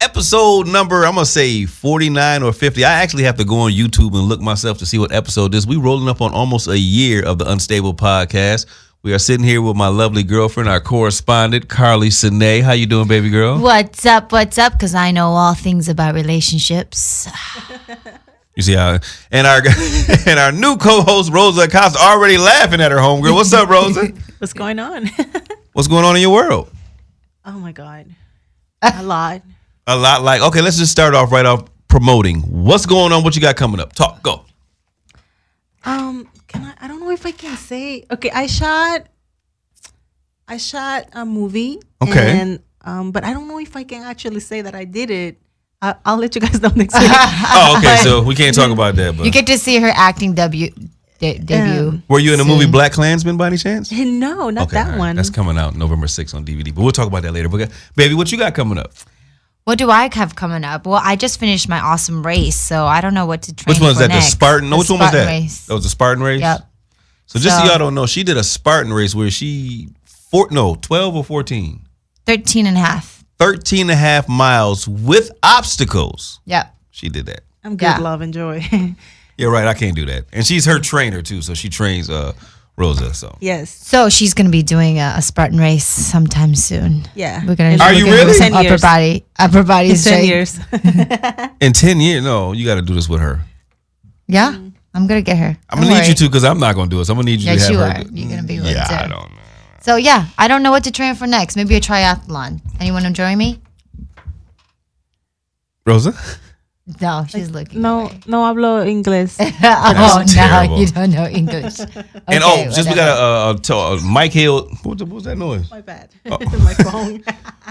episode number, I'm going to say 49 or 50. I actually have to go on YouTube and look myself to see what episode this is. We rolling up on almost a year of the Unstable Podcast. We are sitting here with my lovely girlfriend, our correspondent, Carly Sine. How you doing, baby girl? What's up? Because I know all things about relationships. You see how, and our new co-host, Rosa Acosta, already laughing at her homegirl. What's up, Rosa? What's going on? What's going on in your world? Oh, my God. A lot. A lot like, okay, let's just start off right off promoting. What's going on? What you got coming up? Talk, go. I don't know if I can say. Okay, I shot a movie. Okay. And, but I don't know if I can actually say that I did it. I'll let you guys know next week. Oh, okay, so we can't talk about that. But you get to see her acting debut. Were you in the movie BlacKKKlansman by any chance? No, not that right. one. That's coming out November 6th on DVD, but we'll talk about that later. But baby, what you got coming up? What do I have coming up? Well, I just finished my awesome race, so I don't know what to train Which one was for that? next. The Spartan? No, which one was that? Race. That was the Spartan race? Yep. So just so y'all don't know, she did a Spartan race where 12 or 14? 13 and a half. 13 and a half miles with obstacles. Yep. She did that. I'm good, love, and joy. Yeah, right. I can't do that. And she's her trainer too, so she trains Rosa. So Yes. So she's going to be doing a Spartan race sometime soon. Yeah. We're gonna. Are you really? 10 Upper years. body In 10 strength. years. in 10 years, no, you got to do this with her. Yeah, I'm gonna get her. I'm gonna need you to because I'm not gonna do it. So I'm gonna need you Yes, to you have her. are. You're gonna be with Yeah, her. I don't know. So yeah, I don't know what to train for next. Maybe a triathlon. Anyone join me? Rosa? No, she's looking. No hablo inglés. Oh terrible. no, you don't know English. And Okay, just we whatever. got Mike Hill. What was that noise? My bad. My phone.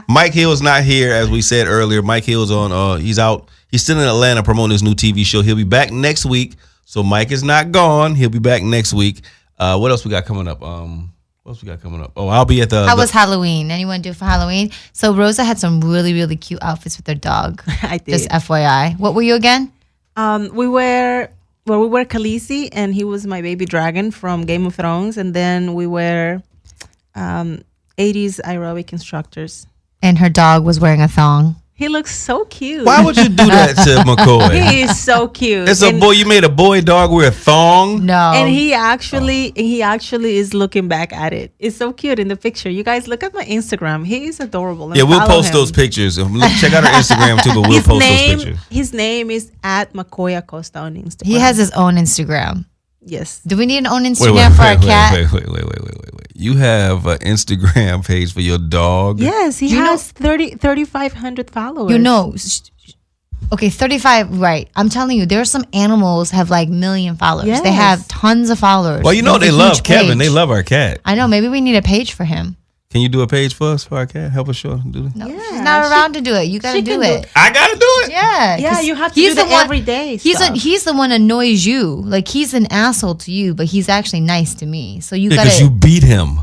Mike Hill's not here, as we said earlier. Mike Hill's on. He's out. He's still in Atlanta promoting his new TV show. He'll be back next week. So Mike is not gone. He'll be back next week. What else we got coming up? What else we got coming up? Oh, I'll be at the. How was Halloween? Anyone do it for Halloween? So Rosa had some really, really cute outfits with her dog. I did. Just FYI. What were you again? We were Khaleesi, and he was my baby dragon from Game of Thrones, and then we were 80s aerobic instructors. And her dog was wearing a thong. He looks so cute. Why would you do that to McCoy? He is so cute. It's a boy. You made a boy dog wear a thong. No. And he actually is looking back at it. It's so cute in the picture. You guys look at my Instagram. He is adorable. And Yeah, we'll follow post him. those pictures. Check out our Instagram too, but we'll post those pictures. His name is @McCoy Acosta on Instagram. He has his own Instagram. Yes. Do we need an own Instagram for our cat? Wait. You have an Instagram page for your dog? Yes, he has 3,500 followers. You know, okay, 35, right. I'm telling you, there are some animals have like million followers. Yes. They have tons of followers. Well, you know It's a they love huge Kevin. page. They love our cat. I know. Maybe we need a page for him. Can you do a page for us for our cat? Help us show do that. No, Yeah, she's not around to do it. You got to she do can it. I gotta do it. Yeah. Yeah, 'cause you have to he's do the the one- everyday He's stuff. he's the one that annoys you. Like he's an asshole to you, but he's actually nice to me. So you Because gotta. you beat him.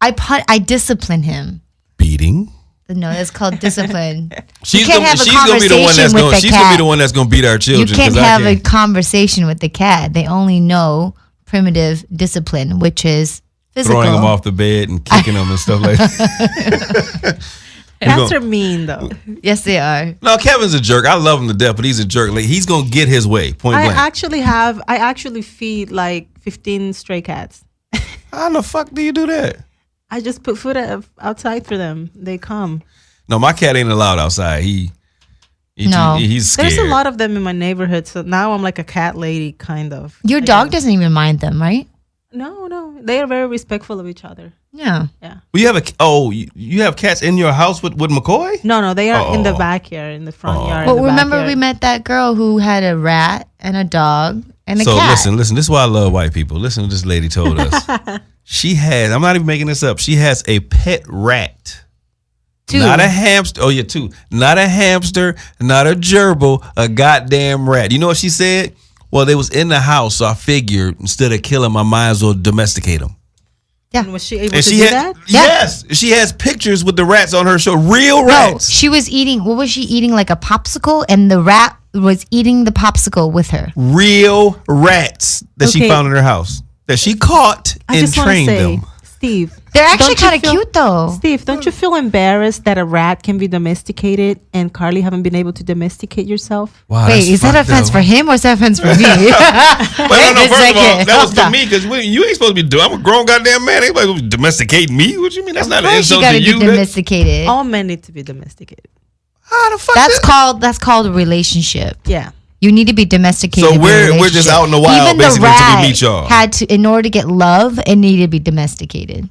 I discipline him. Beating. No, that's called discipline. She's can't gonna, have a she's gonna be the one that's conversation with gonna. the She's gonna be cat. the one that's gonna beat our children. You can't 'cause I have a conversation with the cat. They only know primitive discipline, which is physical. throwing them off the bed and kicking them and stuff like that. Cats are mean, though. Yes, they are. No, Kevin's a jerk. I love him to death, but he's a jerk. Like he's gonna get his way. Point blank. I actually feed like 15 stray cats. How the fuck do you do that? I just put food outside for them. They come. No, my cat ain't allowed outside. He's scared. There's a lot of them in my neighborhood, so now I'm like a cat lady, kind of. Your dog doesn't even mind them, right? No, they are very respectful of each other. Yeah. Yeah. Well, you have cats in your house with McCoy? No, they are in the Oh. backyard, in the front yard. Well, in the remember backyard. we met that girl who had a rat and a dog and a So cat. listen. This is why I love white people. Listen to this lady told us. She has, I'm not even making this up. She has a pet rat. Two. Not a hamster. Oh, yeah, two. Not a hamster, not a gerbil, a goddamn rat. You know what she said? Well, they was in the house, so I figured instead of killing them, I might as well domesticate them. And was she able And to she do had, that? yes, she has pictures with the rats on her show. Real No, rats. she was eating, what was she eating? Like a popsicle, and the rat was eating the popsicle with her. Real rats that she Okay. found in her house. That she caught I and just want to trained say, them. Steve, They're actually Don't you kind of feel- cute though. Steve, don't you feel embarrassed that a rat can be domesticated and Carly haven't been able to domesticate yourself? Wow, Wait, that's is that fucked offense up. for him or is that offense for me? But no, Wait a first of all, second. that was Hold for on. me because you ain't supposed to be doing. I'm a grown goddamn man. Ain't supposed to domesticate me. What you mean? That's not an Of course insult you to gotta you. be That- domesticated. All men need to be domesticated. How the fuck? That's called a relationship. Yeah. You need to be domesticated. So in a we're just relationship. out in the wild Even basically the until we rat meet y'all. had to, in order to get love, it needed to be domesticated.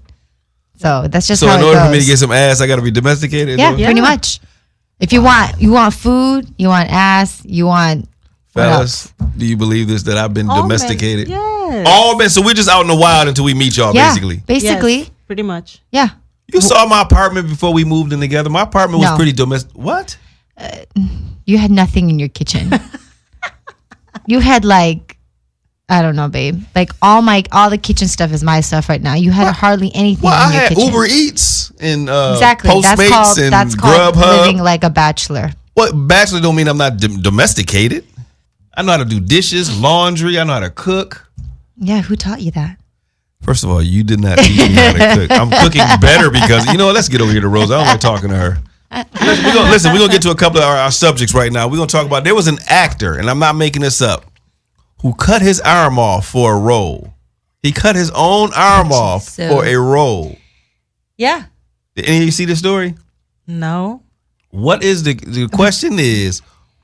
So that's just So how in it order goes. for me to get some ass, I got to be domesticated. yeah, Yeah. pretty much. If you want food, you want ass, you want what else? Fellas, do you believe this? That I've been All men- domesticated. Yes. All men. So we're just out in the wild until we meet y'all. Yeah, Basically, basically, Yes, pretty much. yeah. you saw my apartment before we moved in together. My apartment was No. pretty domestic. What? You had nothing in your kitchen. You had like, I don't know, babe. Like all the kitchen stuff is my stuff right now. You had hardly anything Well, I in your had kitchen. Uber Eats and Exactly. Postmates and That's called Grubhub. living like a bachelor. What bachelor don't mean I'm not domesticated. I know how to do dishes, laundry. I know how to cook. Yeah, who taught you that? First of all, you did not teach me how to cook. I'm cooking better because you know what? Let's get over here to Rosa. I don't like talking to her. We're gonna get to a couple of our subjects right now. We're gonna talk about there was an actor, and I'm not making this up, who cut his arm off for a role. He cut his own arm off So- for a role. Yeah. Did any of you see the story? No. What is the question is,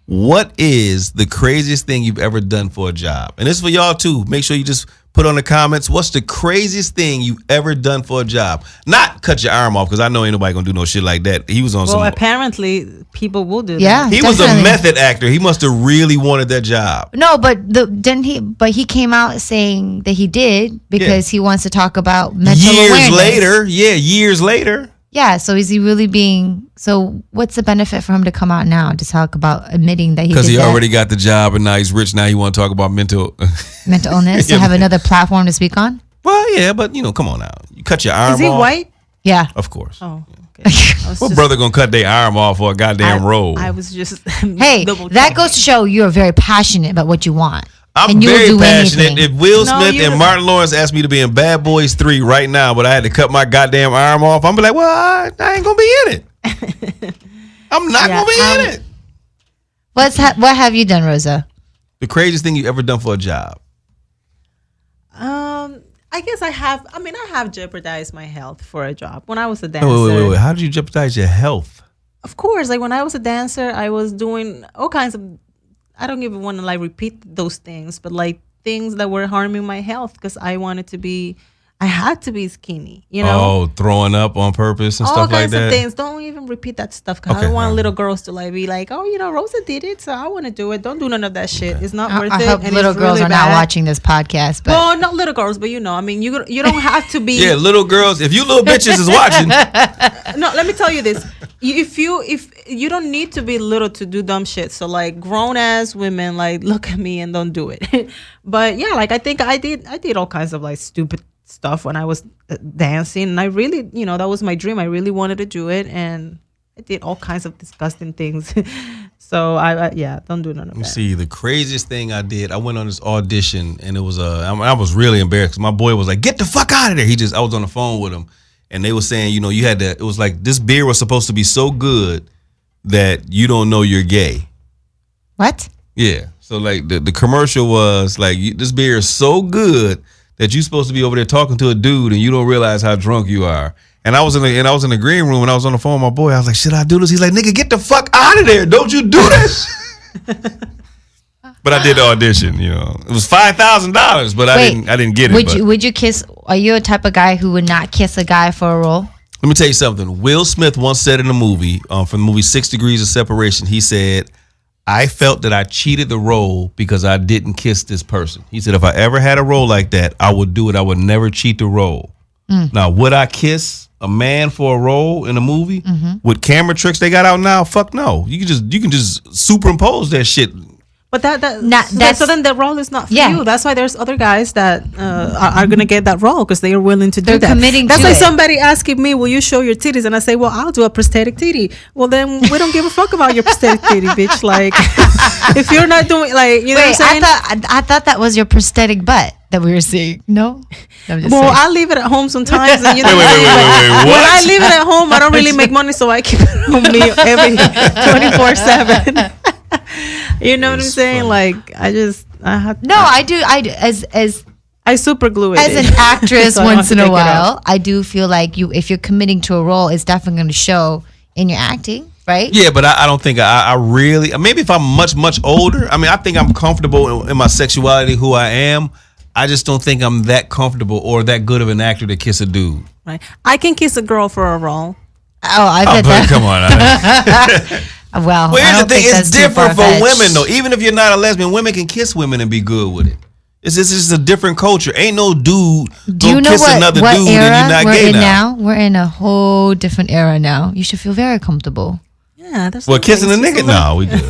what is the craziest thing you've ever done for a job? And this is for y'all too. Make sure you just put on the comments, what's the craziest thing you've ever done for a job? Not cut your arm off, because I know ain't nobody gonna do no shit like that. He was on Well, some. apparently people will do Yeah. that. He was a definitely. method actor. He must have really wanted that job. No, but he came out saying that he did because he wants to talk about mental awareness. Years later. Yeah, so is he really being? So what's the benefit for him to come out now to talk about admitting that he Because did he that? already got the job and now he's rich. Now he want to talk about mental. mental illness to Yeah, have man. another platform to speak on? Well, yeah, but come on now. You cut your arm Is he off. white? Yeah. Of course. Oh, okay. I was What just- brother gonna cut their arm off for a goddamn role? I was just Hey, double that checking. goes to show you're very passionate about what you want. I'm and you will very do passionate. anything. If Will No, Smith you- and Martin Lawrence asked me to be in Bad Boys 3 right now, but I had to cut my goddamn arm off, I'm be like, well, I ain't gonna be in it. I'm not Yeah, gonna be in it. What have you done, Rosa? The craziest thing you ever done for a job? I guess I have. I mean, I have jeopardized my health for a job when I was a dancer. Wait. How did you jeopardize your health? Of course, like when I was a dancer, I was doing all kinds of. I don't even want to like repeat those things, but like things that were harming my health because I wanted to be. I had to be skinny, you know. Oh, throwing up on purpose and all stuff like kinds that. of things. Don't even repeat that stuff because I Okay, don't want alright. little girls to like be like, oh, Rosa did it, so I want to do it. Don't do none of that shit. It's not worth I it. hope and little it's girls really are not bad. watching this podcast. But Well, not little girls, but I mean, you don't have to be. Yeah, little girls. If you little bitches is watching, No, let me tell you this. If you don't need to be little to do dumb shit. So like grown ass women, like look at me and don't do it. But yeah, like I think I did all kinds of like stupid stuff when I was dancing, and I really, that was my dream. I really wanted to do it, and I did all kinds of disgusting things. So I don't do none of Let me that. see. The craziest thing I did, I went on this audition and it was I was really embarrassed because my boy was like, "Get the fuck out of there!" I was on the phone with him, and they were saying, you had to. It was like this beer was supposed to be so good that you don't know you're gay. what? Yeah. So like the commercial was like, this beer is so good that you're supposed to be over there talking to a dude and you don't realize how drunk you are. And I was in the green room and I was on the phone with my boy. I was like, should I do this? He's like, nigga, get the fuck out of there. Don't you do this. But I did the audition, It was $5,000, but I didn't get it. Would you kiss? Are you a type of guy who would not kiss a guy for a role? Let me tell you something. Will Smith once said in a movie, from the movie 6 Degrees of Separation, he said, I felt that I cheated the role because I didn't kiss this person. He said, if I ever had a role like that, I would do it. I would never cheat the role. Now, would I kiss a man for a role in a movie with camera tricks they got out now? Fuck no. You can just superimpose that shit. But that's so then the role is not for Yeah. you. That's why there's other guys that are gonna get that role because they are willing to do They're that. committing That's to like it. somebody asking me, "Will you show your titties?" And I say, "Well, I'll do a prosthetic titty." Well, then we don't give a fuck about your prosthetic titty, bitch. Like, if you're not doing like, you know Wait, what I'm saying? I thought that was your prosthetic butt that we were seeing. No, I'm just Well, saying. I leave it at home sometimes. And you know Wait, what I'm saying? wait, When what? I leave it at home, I don't really make money, so I keep it on me every 24/7. You know what I'm It's saying? funny. Like, I have No, I do. As I super glue it. as an actress, So I don't once have in to a take it out. while, I do feel like if you're committing to a role, it's definitely going to show in your acting, right? Yeah, but I don't think I really. Maybe if I'm much older. I mean, I think I'm comfortable in my sexuality, who I am. I just don't think I'm that comfortable or that good of an actor to kiss a dude. Right. I can kiss a girl for a role. Oh, I Oh, bet but that. come on. Well, Well, I here's the don't thing: think it's that's too different for far-fetched. women, though. Even if you're not a lesbian, women can kiss women and be good with it. It's just a different culture. Ain't no dude Do you gonna know kiss what another era dude and you're not we're gay in now. now? We're in a whole different era now. You should feel very comfortable. Yeah, that's Well, okay. kissing a It's just nigga? little- No, we good.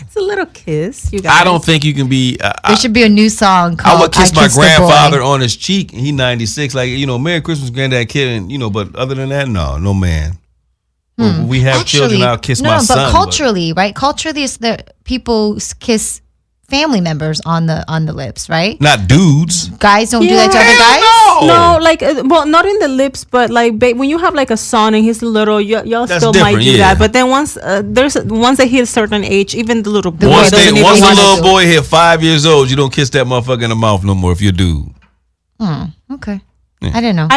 It's a little kiss, you guys. I don't think you can be. There should be a new song called I would kiss my Kissed a Boy. grandfather on his cheek, and he 96. Like, Merry Christmas, Granddad Kid, and but other than that, no man. When we have children, I'll kiss my son. But culturally, right? Culturally, it's the people kiss family members on the lips, right? Not dudes. Guys don't do that to other guys. No, like, well, not in the lips, but like when you have like a son and he's little, y'all That's still might different, do yeah. that. But then once they hit a certain age, even the little boy Once doesn't even the want little to. boy hit 5 years old, you don't kiss that motherfucker in the mouth no more if you're a dude. Okay, I didn't know.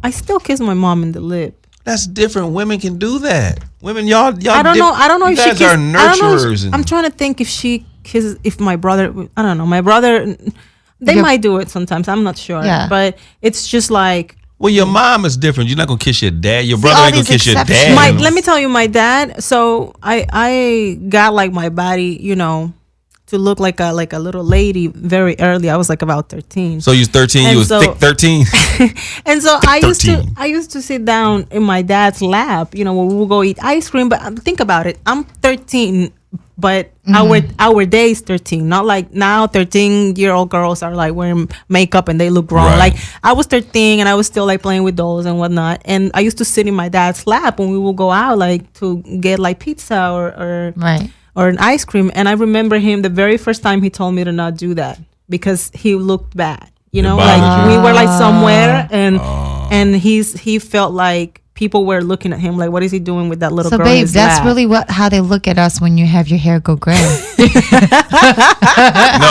I still kiss my mom in the lip. That's different. Women can do that. Women, y'all. I don't know. I don't know you if she guys kissed. are nurturers. I'm trying to think if she kisses. If my brother, I don't know. My brother, they Your- might do it sometimes. I'm not sure. Yeah. But it's just like Well, your mom is different. You're not gonna kiss your dad. Your brother all ain't gonna these kiss your exceptions. dad. let me tell you, my dad. So I got like my body, to look like a little lady very early. I was like about 13. So you was 13. And You was so- thick 13. And so I used to sit down in my dad's lap, when we would go eat ice cream. But think about it, I'm 13, but our day is 13. Not like now 13-year-old girls are like wearing makeup and they look grown. Right. Like I was 13 and I was still like playing with dolls and whatnot. And I used to sit in my dad's lap when we would go out like to get like pizza or Right. or an ice cream. And I remember him the very first time he told me to not do that because he looked bad. bothered Like you. we were like somewhere and he felt like people were looking at him like, what is he doing with that little So, girl in babe, his that's lap? really how they look at us when you have your hair go gray.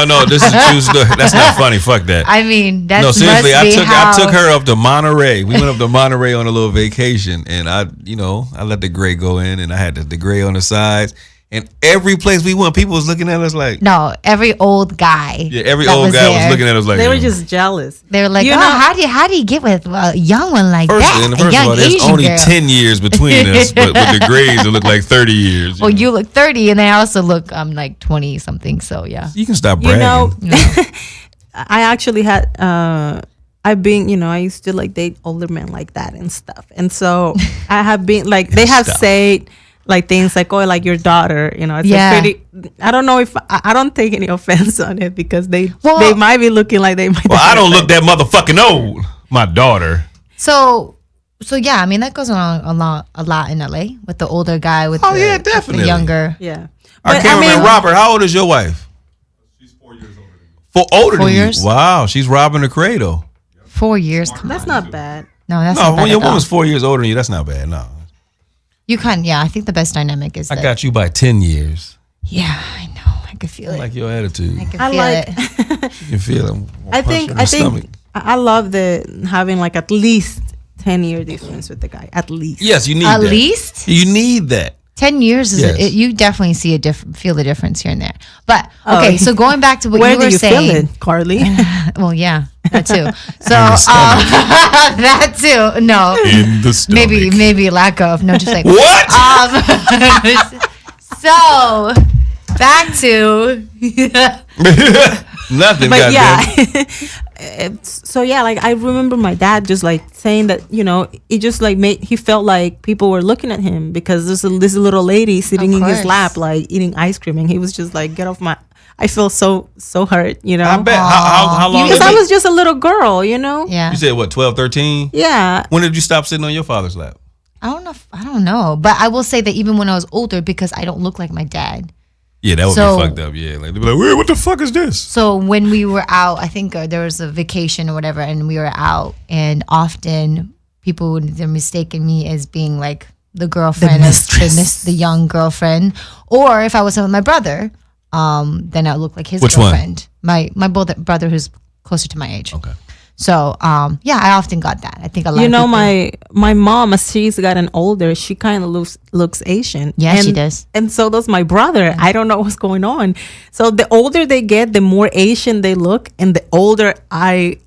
no, this is true story. That's not funny. Fuck that. I mean, that's No, seriously, must be I took her up to Monterey. We went up to Monterey on a little vacation, and I let the gray go in, and I had the gray on the sides. And every place we went, people was looking at us like, No, every old guy. yeah, every that old guy there, was looking at us like, They were just jealous. They were like, You oh, know- how do you get with a young one like First, that? and A first of young all, there's Asian only girl. 10 years between us, but with the grays, it looked like 30 years. Well, you look 30, and I also look, I'm like 20 something. So yeah. You can stop You bragging. know, I actually had I've been, I used to like date older men like that and stuff. And so I have been like, they have Stuff. said like things like, oh, like your daughter, it's Yeah. like pretty, I don't know if, I don't take any offense on it because they Well- might be looking like they might. Well, I don't look that motherfucking old. My daughter. So yeah, I mean that goes on a lot in LA with the older guy with Oh, the, yeah, with the definitely. younger. Yeah. Our But, cameraman, Robert, how old is your wife? She's 4 years older than me. Older 4 than years? you. Wow, she's robbing the cradle. 4 years. Come on. That's not bad. No, that's No, not bad when your at all. woman's 4 years older than you, that's not bad. No, You can, yeah. I think the best dynamic is I that. got you by 10 years. Yeah, I know. I could feel I it. like your attitude. I can I feel like, it. You can feel it. I think I love having like at least 10-year difference with the guy. At least. Yes, you need At that. least You need that. 10 years is Yes. you definitely see feel the difference here and there. But Oh, okay, so going back to what Where you were do you saying. feel it, Carly? Well, yeah, that too. So In the stomach. that too. No, In the stomach. maybe lack of. No, just like What? So back to Nothing. But goddamn. yeah, So yeah, like I remember my dad just like saying that, you know, it just like he felt like people were looking at him because this little lady sitting in his lap like eating ice cream, and he was just like, get off my. I feel so hurt, you know. I bet. How long? Because I was just a little girl, you know. Yeah. You said what? 12, 13? Yeah. When did you stop sitting on your father's lap? I don't know. But I will say that even when I was older, because I don't look like my dad. Yeah, that would be fucked up. Yeah, like they'd be like, "Wait, what the fuck is this?" So when we were out, I think there was a vacation or whatever, and we were out, and often people would mistaken me as being like the girlfriend, the young girlfriend, or if I was with my brother, then I would look like his girlfriend. One? My brother who's closer to my age. Okay. So yeah, I often got that. I think a lot. You of know, people, my mom, as she's gotten older, she kind of looks Asian. Yeah, she does. And so does my brother. I don't know what's going on. So the older they get, the more Asian they look, and the older I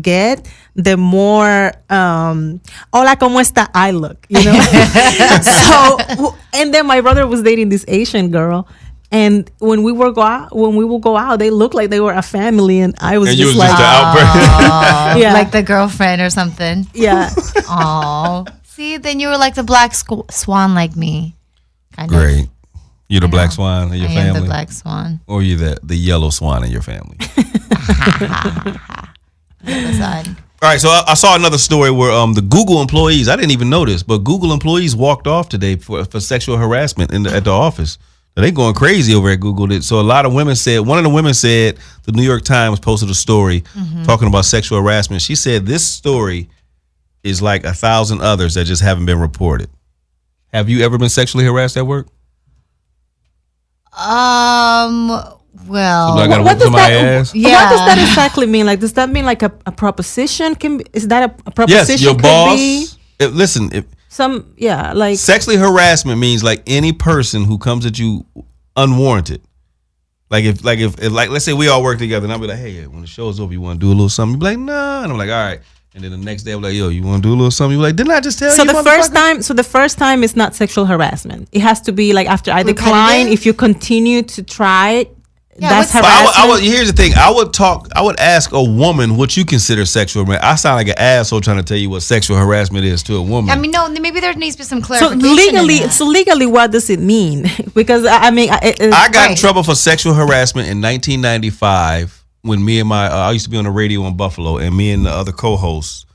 get, the more hola, ¿cómo está? I look. You know. So and then my brother was dating this Asian girl. And when we would go out, they looked like they were a family, and I was just like, the outbreak. yeah, like the girlfriend or something. Yeah. Oh, see, then you were like the black swan, like me. Kind of. Great. You the black swan in your family? I am the black swan. Or you the yellow swan in your family? All right, so I saw another story where the Google employees, I didn't even know this, but Google employees walked off today for sexual harassment at the office. They going crazy over at Google. So a lot of women said, one of the women said, the New York Times posted a story talking about sexual harassment. She said this story is like 1,000 others that just haven't been reported. Have you ever been sexually harassed at work? Well, what does that exactly mean? Like, does that mean like a proposition? Is that a proposition? Yes, your boss. Listen, like sexually harassment means like any person who comes at you unwarranted. Like if let's say we all work together and I'll be like, hey, when the show's over, you want to do a little something? You be like, nah, and I'm like, all right. And then the next day I'm like, yo, you want to do a little something? You be like, didn't I just tell you? So the first time is not sexual harassment. It has to be like after I decline. If you continue to try it. Yeah, that's harassment. Here's the thing. I would ask a woman what you consider sexual harassment. I sound like an asshole trying to tell you what sexual harassment is to a woman. I mean, no, maybe there needs to be some clarification. So legally, what does it mean? Because I mean, I got in trouble for sexual harassment in 1995 when me and I used to be on the radio in Buffalo, and me and the other co-hosts,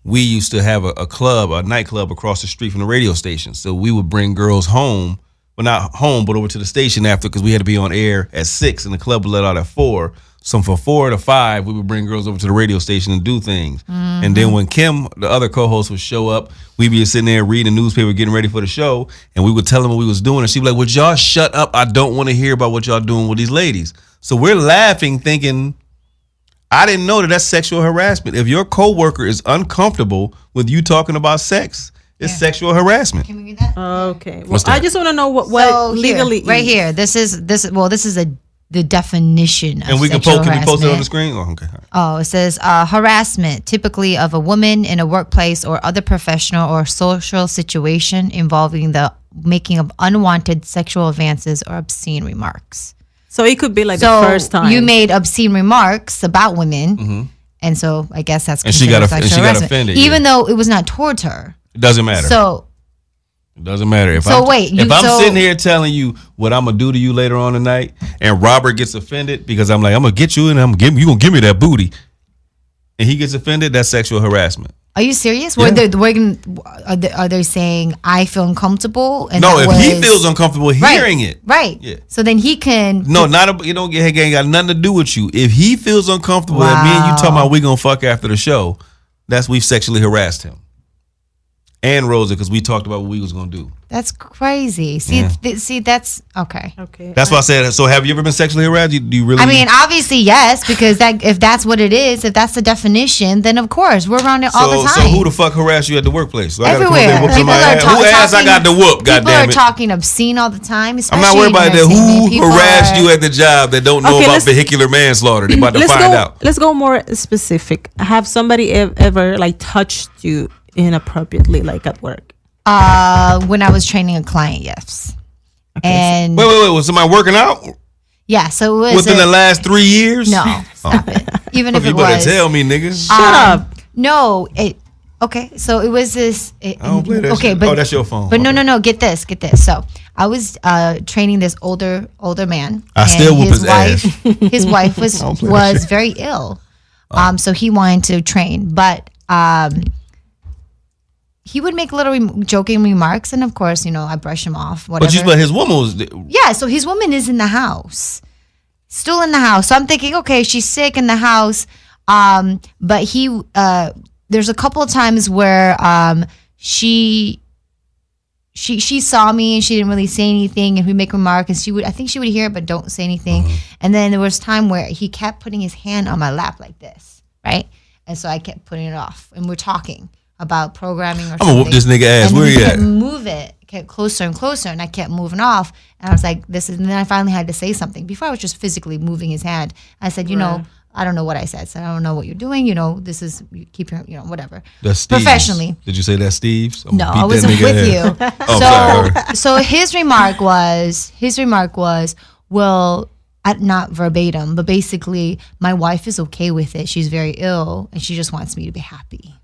we used to have a nightclub across the street from the radio station. So we would bring girls home. Well, not home, but over to the station after, because we had to be on air at 6 and the club would let out at 4. So from 4 to 5, we would bring girls over to the radio station and do things. Mm-hmm. And then when Kim, the other co-host, would show up, we'd be sitting there reading the newspaper, getting ready for the show, and we would tell them what we was doing. And she'd be like, would y'all shut up? I don't want to hear about what y'all doing with these ladies. So we're laughing, thinking, I didn't know that's sexual harassment. If your coworker is uncomfortable with you talking about sex, it's sexual harassment. Can we read that? Okay. Well, I just want to know what legally right here. This is the definition of and we sexual can we post it on the harassment. screen? Oh, okay. Oh, it says harassment, typically of a woman in a workplace or other professional or social situation involving the making of unwanted sexual advances or obscene remarks. So it could be like the first time you made obscene remarks about women, and so I guess that's and she got offended, even though it was not towards her. It doesn't matter. So it doesn't matter if I'm sitting here telling you what I'm gonna do to you later on tonight, and Robert gets offended because I'm like, I'm gonna get you and you gonna give me that booty, and he gets offended. That's sexual harassment. Are you serious? Yeah. Are they saying I feel uncomfortable? And no, if he feels uncomfortable hearing it, right? Yeah. So then he can. No, it ain't got nothing to do with you. If he feels uncomfortable that me and you talking about we gonna fuck after the show, we've sexually harassed him. And Rosa, because we talked about what we was gonna do. That's crazy. See, that's okay. Okay. That's why I said. So, have you ever been sexually harassed? Do you really? I mean, obviously, yes, because if that's what it is, if that's the definition, then of course we're around it all the time. So, who the fuck harassed you at the workplace? So everywhere. Who ass I got to whoop? Goddamn it! People are talking obscene all the time. I'm not worried about that. Who harassed you at the job that don't know about vehicular manslaughter? They're about to find out. Let's go more specific. Have somebody ever like touched you inappropriately, like at work? When I was training a client, yes. Okay, and wait, was somebody working out? Yeah, so it was within the last 3 years. No, stop it. Even if You it better was. tell me, nigga. Shut up. No, okay. So it was this. I don't play that shit. But that's your phone. But Okay. no. Get this. So I was training this older man. I and still whoop his wife, ass. His wife don't play that was shit. very ill. So he wanted to train, but he would make little joking remarks, and of course, I brush him off. Whatever. But his woman was. Yeah, so his woman is in the house, still in the house. So I'm thinking, okay, she's sick in the house. But there's a couple of times where she saw me and she didn't really say anything, and we make a remark, and I think she would hear it but don't say anything. And then there was time where he kept putting his hand on my lap like this, right? And so I kept putting it off, and we're talking about programming or something. I'm gonna whoop this nigga ass. And Where he you kept at? move it, kept closer and closer, and I kept moving off. And I was like, this is, and then I finally had to say something. Before I was just physically moving his hand. I said, I don't know what I said. So I don't know what you're doing. This is, you keep your, whatever. That's Steve's. Professionally. Did you say that's Steve's? No, I wasn't with you. Sorry. So his remark was, well, not verbatim, but basically, my wife is okay with it. She's very ill, and she just wants me to be happy.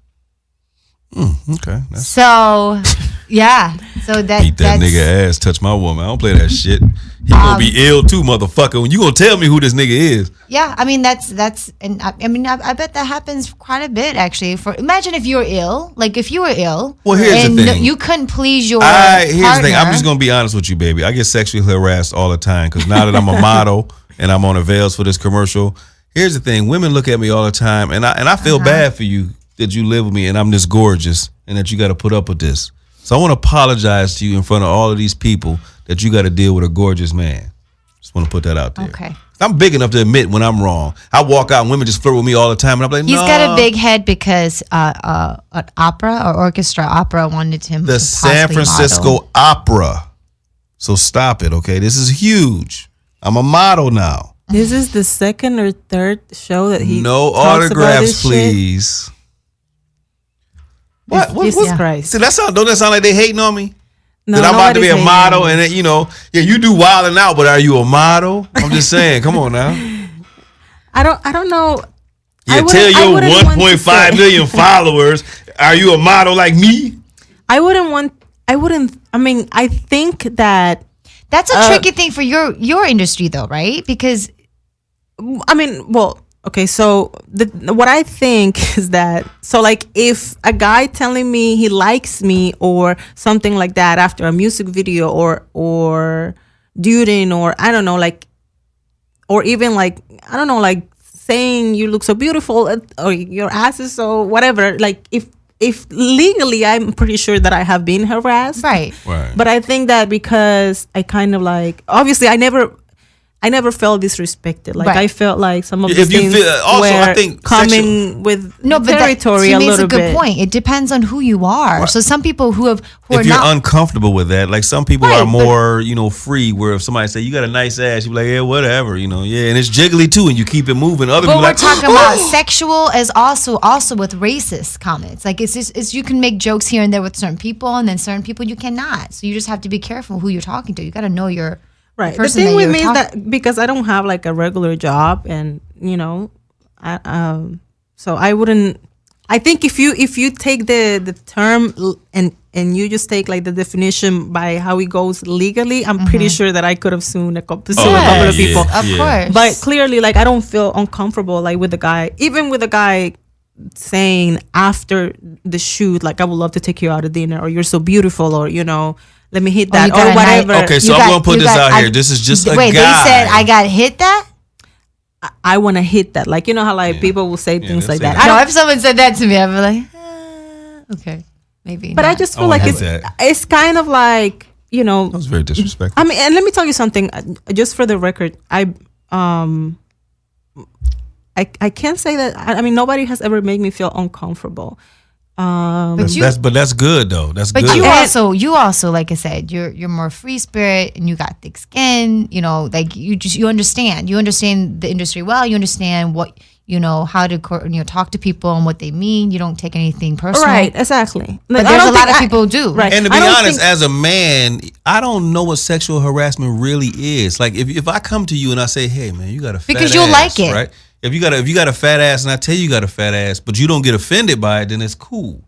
Okay. So, yeah. So Beat that nigga ass, touch my woman. I don't play that shit. He gonna be ill too, motherfucker. When you gonna tell me who this nigga is? Yeah, I mean that's, and I bet that happens quite a bit actually. Imagine if you're ill, like if you were ill. Well, here's and the thing. You couldn't please your Here's the thing. I'm partner. just gonna be honest with you, baby. I get sexually harassed all the time because now that I'm a model and I'm on the Veils for this commercial. Here's the thing. Women look at me all the time, and I feel bad for you that you live with me and I'm this gorgeous and that you got to put up with this. So I want to apologize to you in front of all of these people that you got to deal with a gorgeous man. Just want to put that out there. Okay. I'm big enough to admit when I'm wrong. I walk out and women just flirt with me all the time, and I'm like, no. He's got a big head because an opera wanted him. The to San possibly Francisco model. Opera. So stop it, okay? This is huge. I'm a model now. This is the second or third show that he No talks about autographs, this shit. please. What? Jesus Christ. See, don't that sound like they hating on me? No, that I'm about to be a nobody's model, hating. and you do wilding out, but are you a model? I'm just saying, come on now. I don't know. Yeah, I wouldn't- tell I your wouldn't want to 1.5 say- million followers, are you a model like me? I think that That's a tricky thing for your industry, though, right? Because okay, so what I think is that, so like if a guy telling me he likes me or something like that after a music video or duding, or I don't know, like, or even like, I don't know, like saying you look so beautiful or your ass is so whatever, like if legally, I'm pretty sure that I have been harassed. right. But I think that because I kind of like, obviously I never felt disrespected. Like Right. I felt like some of the If you things feel- also, I were think coming with No, but territory she a makes little a good bit. point. It depends on who you are. So some people who are If you're not uncomfortable with that, like some people Right, are more, free. Where if somebody say you got a nice ass, you be like, yeah, whatever, and it's jiggly too, and you keep it moving. Other But people we're like, talking about sexual as also with racist comments. Like it's you can make jokes here and there with certain people, and then certain people you cannot. So you just have to be careful who you're talking to. You got to know your Right. The person thing that with you're me is talking- that because I don't have like a regular job, and so I wouldn't. I think if you take the term and you just take like the definition by how it goes legally, I'm pretty sure that I could have sued a couple of people. Of course. But clearly, like I don't feel uncomfortable like with the guy, even with the guy saying after the shoot, like I would love to take you out to dinner, or you're so beautiful, or let me hit that, you got or a nice- whatever. Okay, so I'm gonna put this out here. This is just a wait. guy. They said I got hit that. I want to hit that. Like, how like people will say things they'll like say that. that. I No, don't, if someone said that to me, I'd be like, okay, maybe. but I not. just feel I like wanna it's hit that. it's kind of like, That was very disrespectful. I mean, and let me tell you something, just for the record, I can't say that. I mean, nobody has ever made me feel uncomfortable. But that's good though. That's But good. you also, like I said, you're more free spirit and you got thick skin. You know, like you understand. You understand the industry well. You understand what how to talk to people and what they mean. You don't take anything personal. Right, exactly. But there's a lot of people who do. Right. And to be honest, as a man, I don't know what sexual harassment really is. Like if I come to you and I say, "Hey man, you got a fat because ass," you'll like it, right? If you got a fat ass and I tell you got a fat ass, but you don't get offended by it, then it's cool.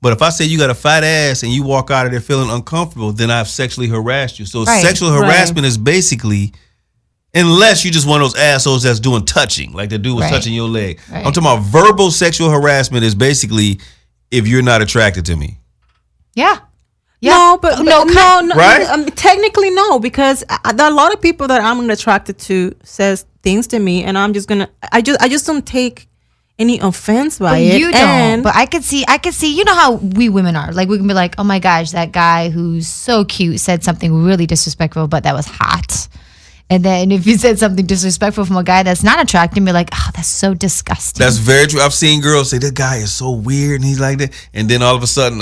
But if I say you got a fat ass and you walk out of there feeling uncomfortable, then I've sexually harassed you. So sexual harassment is basically, unless you just one of those assholes that's doing touching, like the dude was touching your leg. Right. I'm talking about verbal sexual harassment is basically if you're not attracted to me. Yeah. No, no, right? Technically, no, because there are a lot of people that I'm attracted to says things to me, and I'm just gonna. I just don't take any offense by it. You don't. But I could see. You know how we women are. Like we can be like, oh my gosh, that guy who's so cute said something really disrespectful, but that was hot. And then if you said something disrespectful from a guy that's not attractive, you're like, oh, that's so disgusting. That's very true. I've seen girls say, that guy is so weird and he's like that. And then all of a sudden,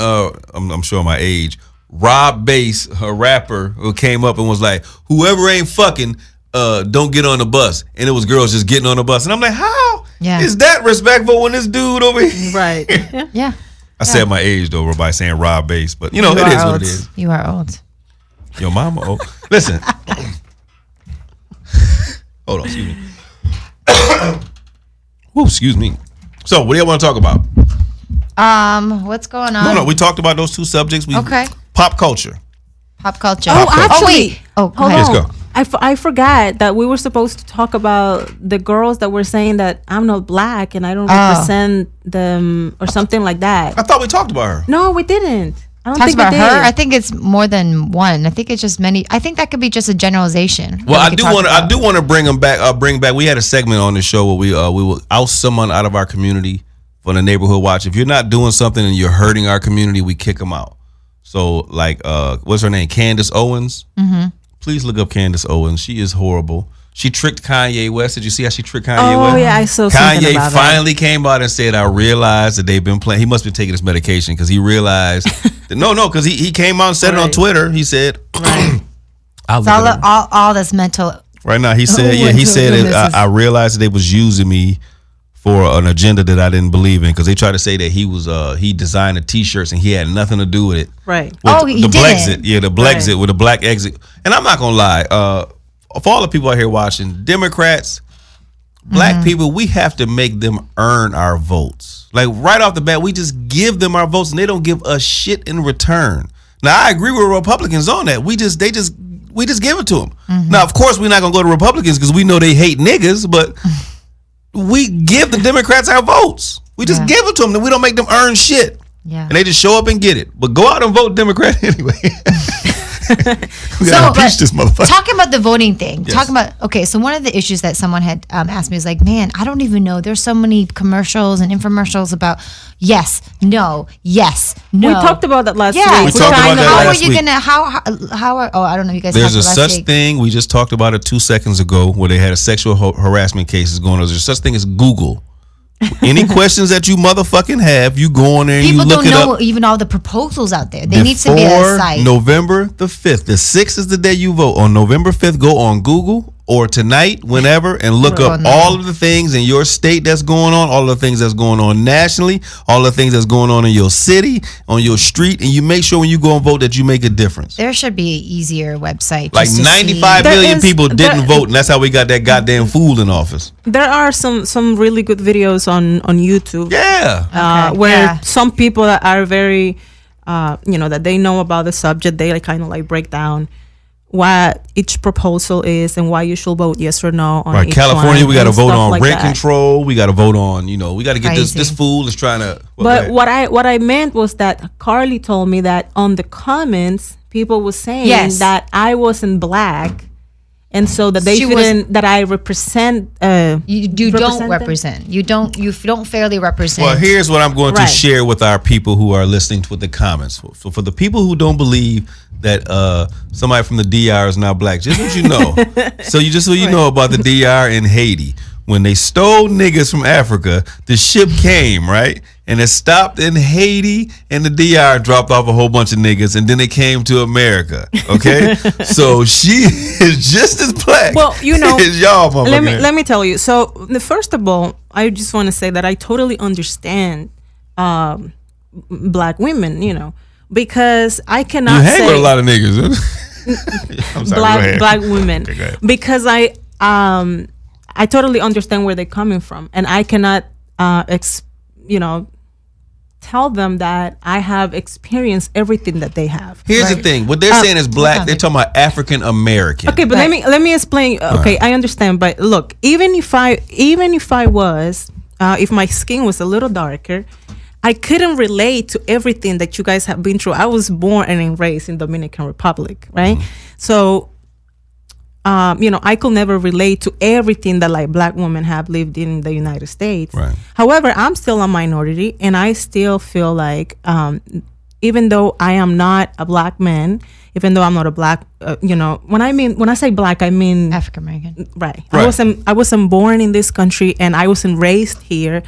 I'm showing my age, Rob Bass, a rapper, who came up and was like, whoever ain't fucking, don't get on the bus. And it was girls just getting on the bus. And I'm like, how is that respectful when this dude over here? Right. Yeah. I said my age though by saying Rob Bass. But, it is what it is. You are old. Your mama old. Listen. Hold on, excuse me. Whoa, excuse me. So, what do you want to talk about? What's going on? No, we talked about those two subjects. Okay. Pop culture. Pop culture. Oh, actually. Go hold ahead. on. Let's go. I forgot that we were supposed to talk about the girls that were saying that I'm not black and I don't represent them or something like that. I thought we talked about her. No, we didn't. I don't Talks think about we did. her. I think it's more than one. I think it's just many. I think that could be just a generalization. Well, I do want to bring them back. Bring back. We had a segment on the show where we will oust someone out of our community for the neighborhood watch. If you're not doing something and you're hurting our community, we kick them out. So, like, what's her name? Candace Owens. Mm-hmm. Please look up Candace Owens. She is horrible. She tricked Kanye West. Did you see how she tricked Kanye West? Oh, yeah, I saw something about Kanye finally came out and said, I realized that they've been playing. He must be taking this medication because he realized. Because he came out and said it on Twitter. He said, all this mental. Right now, he said, I realized that they was using me for an agenda that I didn't believe in because they tried to say that he designed the T-shirts and he had nothing to do with it. Right. He the did. Blexit. Yeah, the Blexit with the black exit. And I'm not going to lie. For all the people out here watching, Democrats, black people, we have to make them earn our votes. Like right off the bat, we just give them our votes and they don't give us shit in return. Now, I agree with Republicans on that. We just give it to them. Mm-hmm. Now, of course, we're not going to go to Republicans because we know they hate niggas, but we give the Democrats our votes. We just give it to them and we don't make them earn shit. Yeah. And they just show up and get it. But go out and vote Democrat anyway. We gotta impeach this motherfucker. Talking about the voting thing. Yes. So one of the issues that someone had asked me is like, man, I don't even know. There's so many commercials and infomercials about yes, no, yes, no. We talked about that last week. We talked about that last week. How are I don't know. You guys. There's a such thing. We just talked about it 2 seconds ago where they had a sexual harassment cases going on. There's such thing as Google. Any questions that you motherfucking have, you go on there and people you look it up. People don't know even all the proposals out there. They need to be a site. November the 5th. The 6th is the day you vote. On November 5th, go on Google or tonight, whenever, and look up all of the things in your state that's going on, all of the things that's going on nationally, all the things that's going on in your city, on your street, and you make sure when you go and vote that you make a difference. There should be an easier website. Like 95 million people didn't vote, and that's how we got that goddamn fool in office. There are some really good videos on YouTube. Yeah. Where some people that are very, that they know about the subject, they kind of like break down what each proposal is and why you should vote yes or no on each California, one, we got to vote on like rent control. We got to vote on, we got to get this fool is trying to. But what I meant was that Carly told me that on the comments, people were saying that I wasn't black. And so that they shouldn't, that I represent. You don't represent. You don't fairly represent. Well, here's what I'm going to share with our people who are listening to the comments. So for the people who don't believe that somebody from the DR is now black, just so you know. So you know about the DR in Haiti. when they stole niggas from Africa, the ship came, right? And it stopped in Haiti, and the DR dropped off a whole bunch of niggas, and then it came to America. Okay, so she is just as black. Well, you know, as y'all. Let me tell you. So, first of all, I just want to say that I totally understand black women. You know, because I cannot you hang say with a lot of niggas. I'm sorry, black women, okay, because I totally understand where they're coming from, and I cannot tell them that I have experienced everything that they have. Here's the thing: what they're saying is black. They're talking about African American. Okay, but let me explain. Okay, I understand, but look, even if I was, if my skin was a little darker, I couldn't relate to everything that you guys have been through. I was born and raised in Dominican Republic, right? So, I could never relate to everything that like black women have lived in the United States. Right. However, I'm still a minority, and I still feel like, even though I am not a black man, even though I'm not a black, when I say black, I mean African American. Right. I wasn't born in this country, and I wasn't raised here.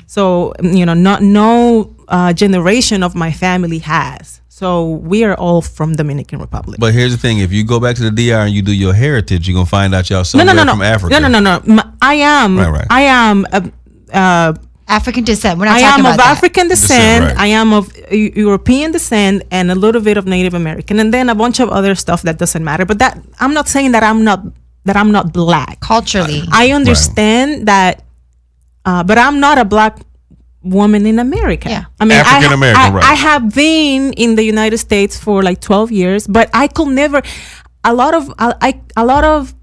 So, no generation of my family has. So we are all from Dominican Republic. But here's the thing: if you go back to the DR and you do your heritage, you're gonna find out y'all somewhere from Africa. No. I am. Right. I am. African descent. We're not I talking am about of that. African descent. Right. I am of European descent, and a little bit of Native American, and then a bunch of other stuff that doesn't matter. But that I'm not saying that I'm not black Culturally. I understand that, but I'm not a black woman in America. Yeah. I mean, African American, right. I have been in the United States for like 12 years, but I could never. A lot of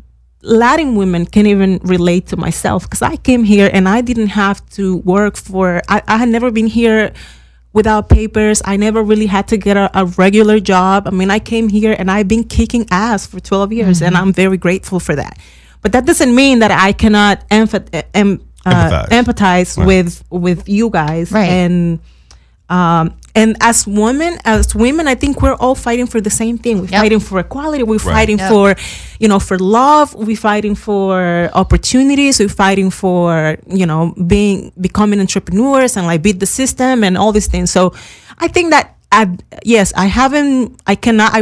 Latin women can't even relate to myself, because I came here and I didn't have to work for. I had never been here without papers. I never really had to get a regular job. I mean, I came here and I've been kicking ass for 12 years, and I'm very grateful for that. But that doesn't mean that I cannot empathize with you guys, right? And as women, I think we're all fighting for the same thing. We're fighting for equality. We're fighting for, for love. We're fighting for opportunities. We're fighting for, becoming entrepreneurs and like beat the system and all these things. So I think that I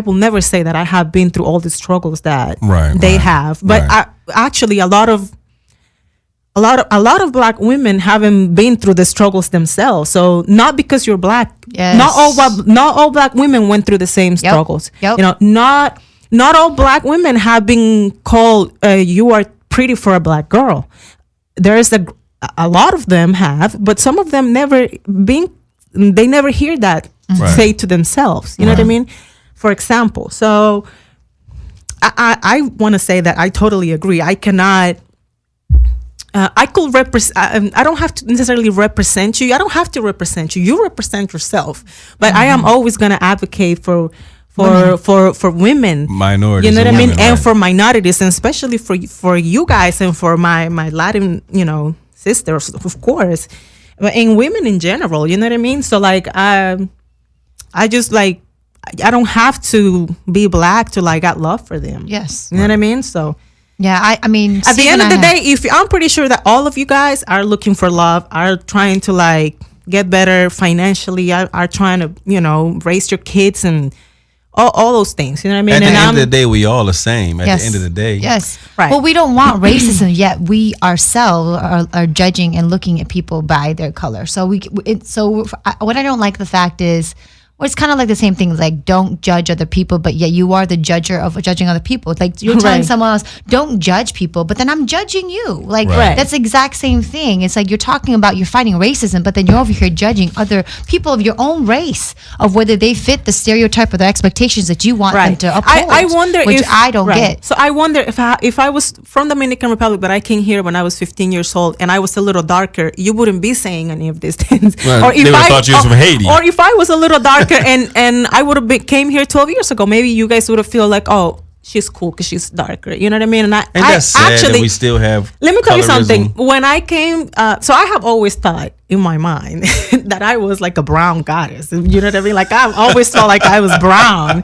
will never say that I have been through all the struggles that they have. But actually a lot of black women haven't been through the struggles themselves. So not because you're black, not all black women went through the same struggles. Not all black women have been called you are pretty for a black girl. There is a lot of them have, but some of them they never hear that say to themselves. You know what I mean? For example, so I want to say that I totally agree. I cannot. I could represent. I don't have to necessarily represent you. I don't have to represent you. You represent yourself. But I am always going to advocate for women, minorities. You know what I mean, women, and for minorities, and especially for you guys and for my Latin sisters, of course, but and women in general. You know what I mean. So like I just like I don't have to be black to like got love for them. Yes, you know what I mean. So. Yeah, I mean, at the end of the day, I'm pretty sure that all of you guys are looking for love, are trying to like get better financially, are trying to, raise your kids and all those things. You know what I mean? At the end of the day, we all the same. At the end of the day. Yes. Right. Well, we don't want racism, yet we ourselves are judging and looking at people by their color. So what I don't like the fact is, well, it's kind of like the same thing, like don't judge other people, but yet you are the judger of judging other people. Like you're telling someone else, don't judge people, but then I'm judging you. Like that's the exact same thing. It's like you're talking about you're fighting racism, but then you're over here judging other people of your own race of whether they fit the stereotype or the expectations that you want them to uphold. I wonder which I don't get. So I wonder if I was from Dominican Republic, but I came here when I was 15 years old and I was a little darker, you wouldn't be saying any of these things. Right. Or if they would have thought you was from Haiti. Or if I was a little darker and I would have came here 12 years ago, maybe you guys would have feel like, oh, she's cool because she's darker. You know what I mean? And that's sad actually, that we still have. Let me tell you something. When I came, so I have always thought in my mind that I was like a brown goddess. You know what I mean? Like I've always felt like I was brown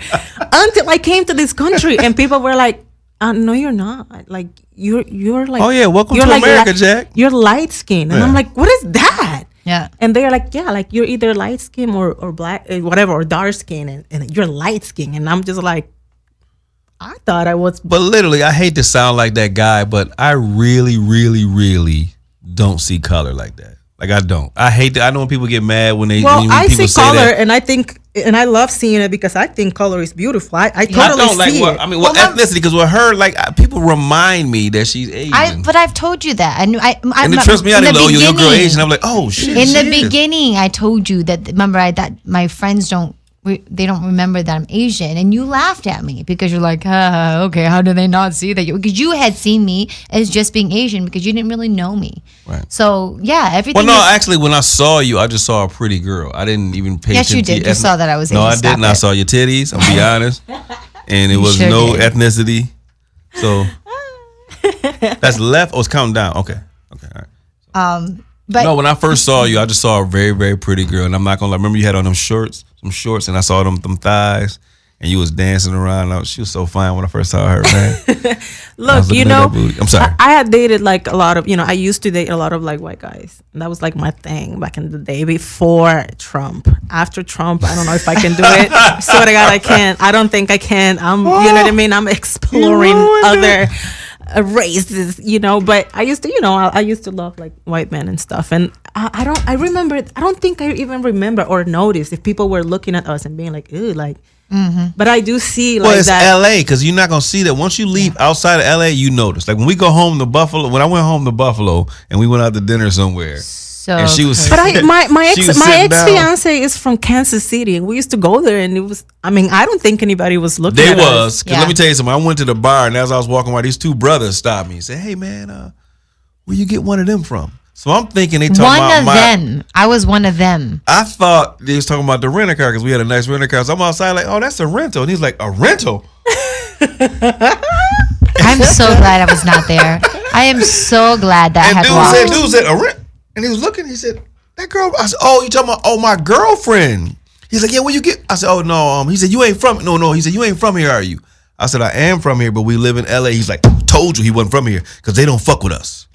until I came to this country and people were like, No, you're not. Like you're like. Oh yeah, welcome to like America, Jack. You're light skin, and Yeah. I'm like, what is that? Yeah. And they're like, yeah, like you're either light skin or black, whatever, or dark skin, and you're light skin, and I'm just like, I thought I was. But literally, I hate to sound like that guy, but I really, really, really don't see color like that. Like I don't. I hate that. I know when people get mad when they. Well, when I people see say color, that. and I think, and I love seeing it because I think color is beautiful. I I totally don't like see what it. I mean. What Well, ethnicity? Because with her, like people remind me that she's Asian. But I've told you that. And and it trips me out. in They the go, "Oh, your girl beginning- Asian." I'm like, "Oh shit." In she the is. beginning, I told you that. Remember, that my friends they don't remember that I'm Asian, and you laughed at me because you're like, okay, how do they not see that? Because you had seen me as just being Asian because you didn't really know me. Right. So yeah, everything. Well, no, is, actually, when I saw you, I just saw a pretty girl. I didn't even pay Yes, attention. you to did. your You saw that I was No, Asian. I Stop didn't. I it. saw your titties. I'll be honest. And it You was sure no did. ethnicity. So that's left. Oh, it's counting down. Okay. Okay. All right. but No, when I first saw you, I just saw a very, very pretty girl. And I'm not gonna lie. Remember you had on some shorts, and I saw them thighs, and you was dancing around. She was so fine when I first saw her, man. I Look, was looking at that booty. I'm sorry. I had dated like a lot of, I used to date a lot of like white guys. And that was like my thing back in the day before Trump. After Trump, I don't know if I can do it. I swear to God, I can't. I don't think I can. You know what I mean? I'm exploring other races, but I used to, I used to love like white men and stuff. And I don't think I even remember or noticed if people were looking at us and being like, ew, like, but I do see like Well, it's that. LA because you're not gonna see that once you leave outside of LA. You notice, like when we go home to Buffalo. When I went home to Buffalo and we went out to dinner somewhere, so and she was. But my she was ex sitting down. fiance is from Kansas City, and we used to go there, and it was. I mean, I don't think anybody was looking. They at was us. because let me tell you something. I went to the bar and as I was walking by, these two brothers stopped me and said, "Hey man, where you get one of them from?" So I'm thinking they talking about one of them. I was one of them. I thought they was talking about the rental car because we had a nice rental car. So I'm outside like, "Oh, that's a rental," and he's like, "A rental." I'm so glad I was not there. I am so glad that And had walked. dude said, "A rent," and he was looking. He said, "That girl." I said, "Oh, you talking about? Oh, my girlfriend." He's like, "Yeah, where you get?" I said, "Oh no." He said, "You ain't from." No. He said, "You ain't from here, are you?" I said, "I am from here, but we live in LA." He's like, "Told you he wasn't from here because they don't fuck with us."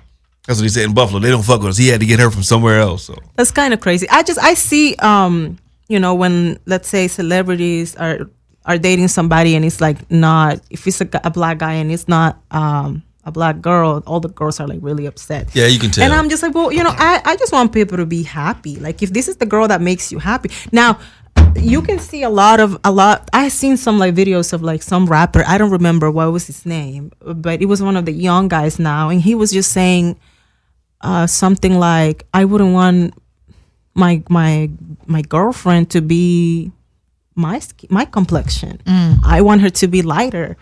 That's what he said in Buffalo. They don't fuck with us. He had to get her from somewhere else. So That's kind of crazy. I see when let's say celebrities are dating somebody and it's like not, if it's a black guy and it's not a black girl, all the girls are like really upset. yeah, you can tell. And I'm just like, well, I just want people to be happy. Like if this is the girl that makes you happy. Now, you can see a lot. I've seen some like videos of like some rapper. I don't remember what was his name, but it was one of the young guys now, and he was just saying something like, "I wouldn't want my girlfriend to be my complexion. I want her to be lighter."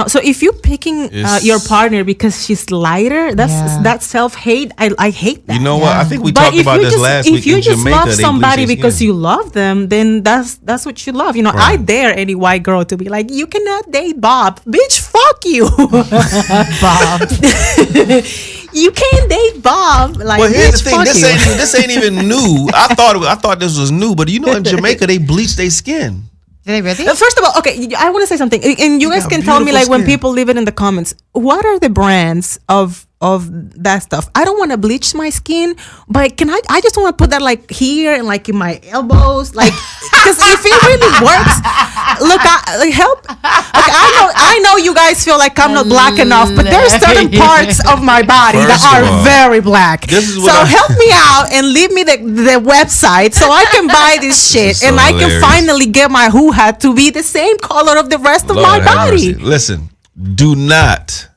So if you're picking your partner because she's lighter, that's self-hate. I hate that. You know what? I think we But talked if about you this just, last if week you in just Jamaica. love they somebody bleach their because skin. you love them, then that's what you love. I dare any white girl to be like, "You cannot date Bob, bitch. Fuck you, Bob. You can't date Bob." Like, Well, here's the bitch, thing. fuck you. This ain't even new. I thought this was new, but in Jamaica they bleach their skin. Did they really? First of all, okay, I want to say something, and you guys got can tell me beautiful like when skin. people leave it in the comments. What are the brands of that stuff? I don't want to bleach my skin, but can I just want to put that like here and like in my elbows, like because if it really works, look, help. Okay, I know you guys feel like I'm not black enough, but there's certain parts of my body that First of are all, very black. this is So what help me out and leave me the website so I can buy this shit so and I can hilarious. finally get my hoo ha to be the same color of the rest of Lord my have mercy. body. Listen, do not,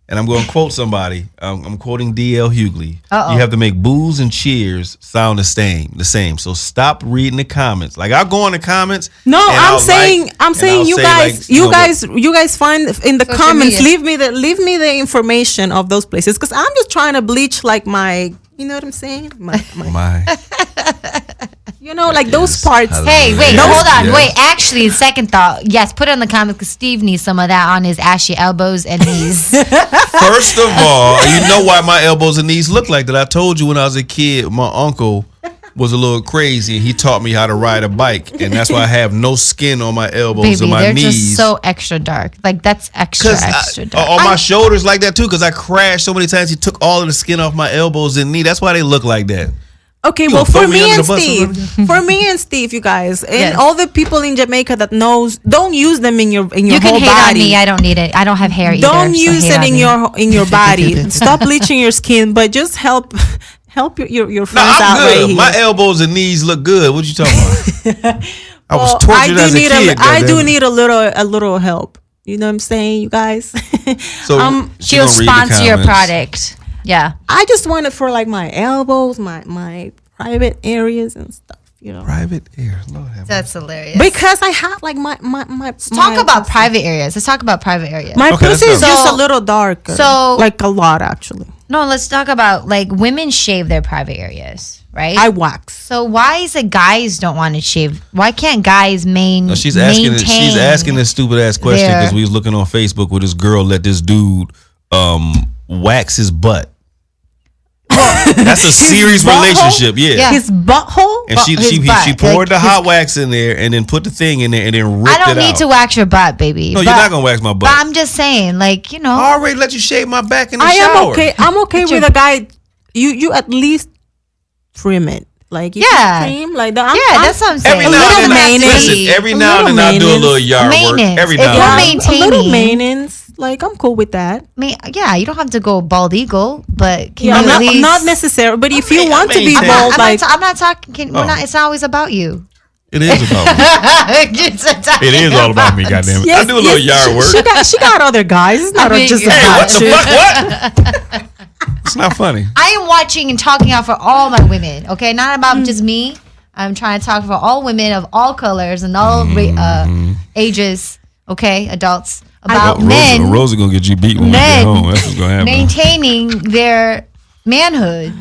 and I'm going to quote somebody. I'm quoting D.L. Hughley. You have to make boos and cheers sound the same. So stop reading the comments. Like I'll go in the comments. No, and I'm I'll saying you say, guys, like, you guys find in the Social comments. media. Leave me the information of those places because I'm just trying to bleach like my, you know what I'm saying? My like those parts. Hey, wait, Yes, hold on. yes. Wait, actually, second thought. Yes, put it in the comments because Steve needs some of that on his ashy elbows and knees. First of all, you know why my elbows and knees look like that. I told you when I was a kid, my uncle was a little crazy, and he taught me how to ride a bike, and that's why I have no skin on my elbows Baby, and my they're knees. just so extra dark. Like that's extra dark. On my shoulders like that too, because I crashed so many times. He took all of the skin off my elbows and knee. That's why they look like that. Okay, You well, gonna throw for me me under and the bus or Steve, for me and Steve, you guys, and Yes. all the people in Jamaica that knows, don't use them in your You can whole hate body. on me. I don't need it. I don't have hair either. Don't so use hate it on in me. your body. Stop bleaching your skin, but just help your No, friends I'm out good. right here. My elbows and knees look good. What you talking about? I was Well, tortured as a kid. I do goddamn it. need a little help. You know what I'm saying, you guys? So She'll gonna read the sponsor your comments. product. Yeah. I just want it for like my elbows, my private areas and stuff. You know, Private air. Lord have mercy. That's hilarious. because I have like my Talk about private areas. Let's talk about private areas. my Okay, pussy let's is go. just So- a little darker. so- like a lot actually. No, let's talk about like women shave their private areas, right? I wax. So why is it guys don't want to shave? Why can't guys No, she's asking this stupid ass question their- because we was looking on Facebook where this girl let this dude wax his butt. That's a serious butthole? relationship, yeah. His butthole. And she his she butt, she poured like the his- hot wax in there and then put the thing in there and then ripped I don't it need out. to wax your butt, baby. No, but, you're not gonna wax my butt. But I'm just saying, like, you know. I already let you shave my back in the I shower. am okay. I'm okay with a guy. You at least trim it. Like if Yeah. you trim like that. Yeah, that's what I'm saying. Every A now little and then, maintenance. listen, every A now and little then I do a little maintenance. yard work. Maintenance. Every If now you're and then. maintaining- a little maintenance. Like I'm cool with that. Yeah, you don't have to go bald eagle, but can Yeah, you at least? not necessary. But if you mean, want to be I'm bald, like I'm not talking. We're Oh. not. It's not always about you. It is about me. It is all about me, goddamn it. I do a little yard work. She got other guys. It's not I mean, just yeah. Hey, what about the you. fuck? What? It's not funny. I am watching and talking out for all my women. Okay, not about just me. I'm trying to talk for all women of all colors and all ages. Okay, adults. About men Rosa gonna get you beat when we get Men. home. That's what's gonna happen. maintaining their manhood.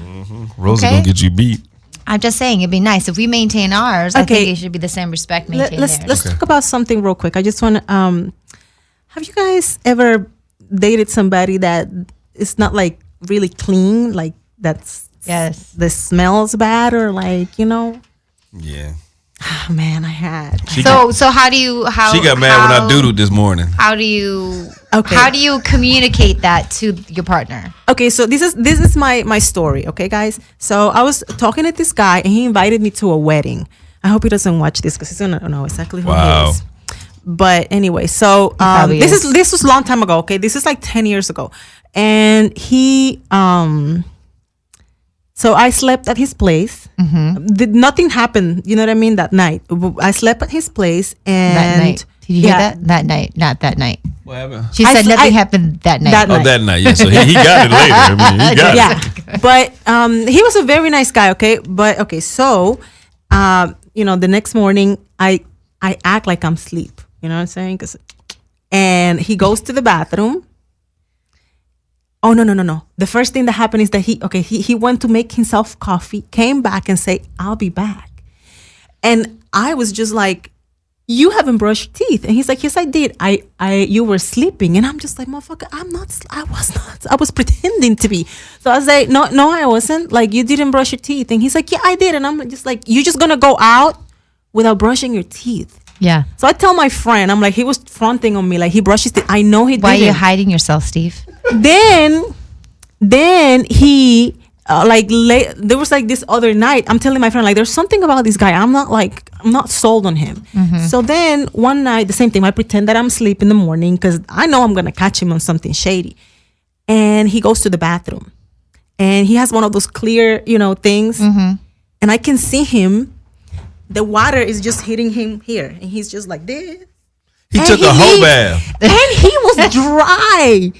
Rosa okay. gonna get you beat. I'm just saying it'd be nice if we maintain ours. I Okay. think it should be the same respect maintained Let's theirs. talk about something real quick. I just want to. Have you guys ever dated somebody that is not like really clean, like that's Yes. the smells bad or like Yeah. Oh, man, I had. So how do you She got mad when I doodled this morning. How do you Okay. how do you communicate that to your partner? Okay, so this is my story, okay, guys. So I was talking to this guy, and he invited me to a wedding. I hope he doesn't watch this because he's gonna know exactly who Wow. he is. But anyway, so probably is. this was a long time ago. Okay, this is like 10 years ago, and he So I slept at his place. Nothing happened. You know what I mean? That night, I slept at his place, and That night. Did you hear that? That night, not that night. What happened? She I said sl- nothing I- happened that night. that Oh, night. that night. Yeah. So he got it later. I mean, he got Yeah, it. but he was a very nice guy. Okay, but okay, so the next morning I act like I'm asleep. You know what I'm saying? And he goes to the bathroom. Oh no! The first thing that happened is that he went to make himself coffee, came back and say, "I'll be back," and I was just like, "You haven't brushed your teeth," and he's like, "Yes, I did. You were sleeping," and I'm just like, "Motherfucker, I was not. I was pretending to be." So I was like, "No, I wasn't. Like, you didn't brush your teeth," and he's like, "Yeah, I did," and I'm just like, "You just gonna go out without brushing your teeth?" Yeah. So I tell my friend, I'm like, he was fronting on me, like he brushed his teeth. I know he Why are didn't. you hiding yourself, Steve? Then he there was like this other night. I'm telling my friend, like, there's something about this guy. I'm not sold on him. So then one night, the same thing. I pretend that I'm asleep in the morning because I know I'm gonna catch him on something shady. And he goes to the bathroom, and he has one of those clear, things, and I can see him. The water is just hitting him here, and he's just like this. He And took a whole bath. And he was dry.